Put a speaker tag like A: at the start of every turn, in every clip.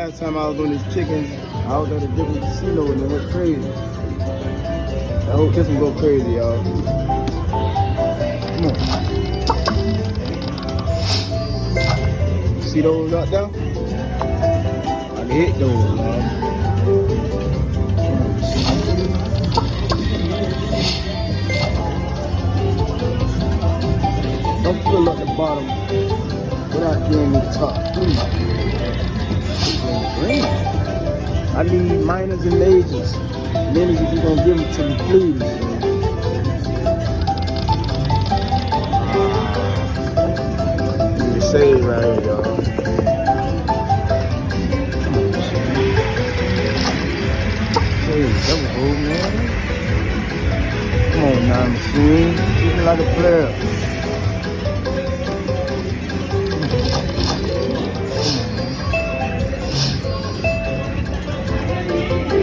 A: last time I was on this chickens, I was at a different casino and it went crazy. I hope this one go crazy, y'all. Come on. See those up there? I can hit those, man. Don't fill up the bottom without doing the top. I need minors and majors. Minors if you're gonna give them to me, please. Need to save right here, y'all. Save, that was old, man. Come on now, machine. Treat me like a player.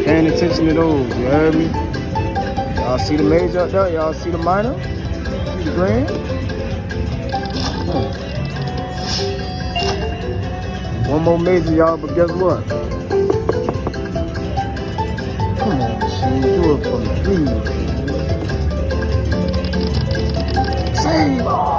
A: Paying attention to those, you heard me? Y'all see the major up there? Y'all see the minor? See the grand? One more major, y'all, but guess what? Come on, machine, do it for me, please. Save!